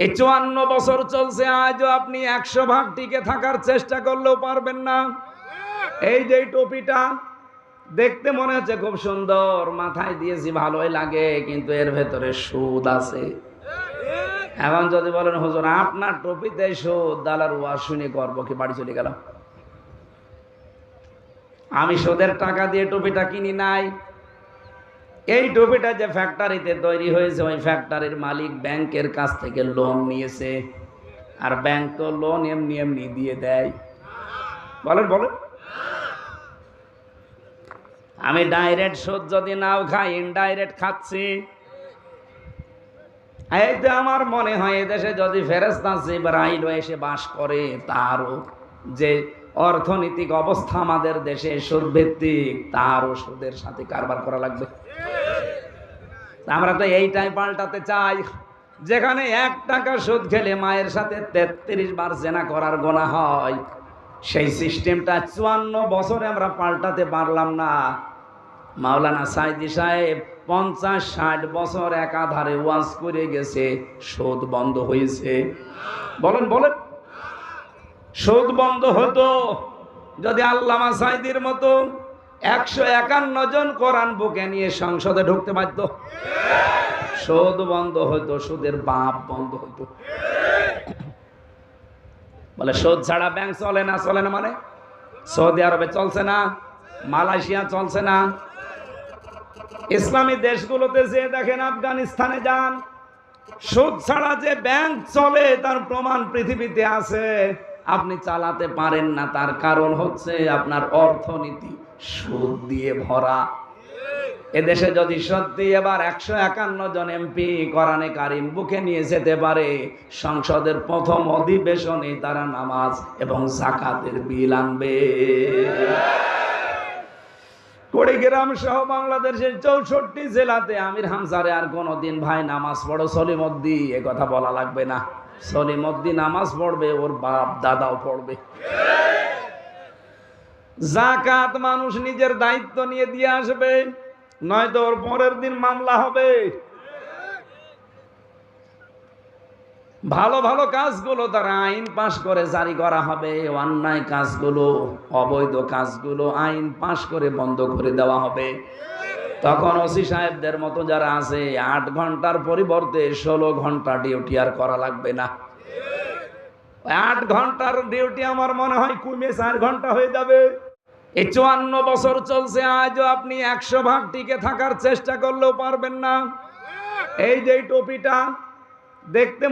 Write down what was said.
এই 54 বছর চলছে, আজও আপনি 100 ভাগ টিকে থাকার চেষ্টা করলেও পারবেন না। এই যে টুপিটা দেখতে মনে হচ্ছে খুব সুন্দর, মাথায় দিয়েছি ভালোই লাগে, কিন্তু এর ভেতরে সুদ আছে। এখন যদি বলেন হুজুর আপনার টুপিতে সুদ, দালার ওয়াজ শুনে করবো কি, বাড়ি চলে গেলাম। আমি সুদের টাকা দিয়ে টুপিটা কিনি নাই। এই টুপিটা যে ফ্যাক্টরিতে তৈরি হয়েছে, ওই ফ্যাক্টরির মালিক ব্যাংকের কাছ থেকে লোন নিয়েছে, আর ব্যাংক তো লোন এমনি এমনি দিয়ে দেয়। বলেন বলেন, আমি ডাইরেক্ট সুদ যদি নাও খাই, ইনডাইরেক্ট খাচ্ছি। এই যে আমার মনে হয় এদেশে যদি ফেরেশতা জিবরাইল এসে বাস করে, তারও যে অর্থনৈতিক অবস্থা আমাদের দেশে সুদ ভিত্তিক, তারও সুদের সাথে কারবার করা লাগবে। আমরা তো এইটাই পাল্টাতে চাই, যেখানে 1 টাকা সুদ খেলে মায়ের সাথে 33 বার জেনা করার গুনাহ হয়, সেই সিস্টেমটা 54 বছরে আমরা পাল্টাতে পারলাম না। মাওলানা সাইদি সাহেব 50-60 বছর একাধারে ওয়াজ করে গেছে, সুদ বন্ধ হয়েছে। বলেন বলেন, সুদ বন্ধ হতো যদি আল্লামা সাইদির মতো 151 জন কোরআন বুকে নিয়ে সংসদে ঢুকতে পারত। সুদ বন্ধ হতো, সুদের বাপ বন্ধ হতো। বলে সুদ ছাড়া ব্যাংক চলে না, চলে না মানে সৌদি আরবে চলছে না, মালয়েশিয়া চলছে না, ইসলামী দেশগুলোতে যে দেখেন, আফগানিস্তানে যান, সুদ ছাড়া যে ব্যাংক চলে তার প্রমাণ পৃথিবীতে আছে। আপনি চালাতে পারেন না, তার কারণ হচ্ছে আপনার অর্থনীতি সুদ দিয়ে ভরা। এদেশে যদি সত্যি এবার 151 জন এমপি কোরআনে কারিম বুকে নিয়ে যেতে পারে, সংসদের প্রথম অধিবেশনে তারা নামাজ এবং যাকাতের বিল আনবে। কুড়িগ্রাম সহ বাংলাদেশের 64 জেলাতে আমির হামজারে আর কোনদিন ভাই নামাজ পড়ো সলিমদ্দি এ কথা বলা লাগবে না। সলিমদ্দি নামাজ পড়বে, ওর বাপ দাদাও পড়বে। যাকাত মানুষ নিজের দায়িত্ব নিয়ে দিয়ে আসবে, নয়তো ওর পরের দিন মামলা হবে। ভালো ভালো কাজগুলো তারা আইন পাশ করে জারি করা হবে, অন্যায় কাজগুলো, অবৈধ কাজগুলো আইন পাশ করে বন্ধ করে দেওয়া হবে। তখন ওসি সাহেবদের মতো যারা আছে, 8 ঘন্টার পরিবর্তে 16 ঘন্টা ডিউটি আর করা লাগবে না। 8 ঘন্টার ডিউটি আমার মনে হয় কমে 4 ঘন্টা হয়ে যাবে। এই 54 বছর চলছে, আজও আপনি 100 ভাগ টিকে থাকার চেষ্টা করলেও পারবেন না। এই যে টুপিটা দেখতে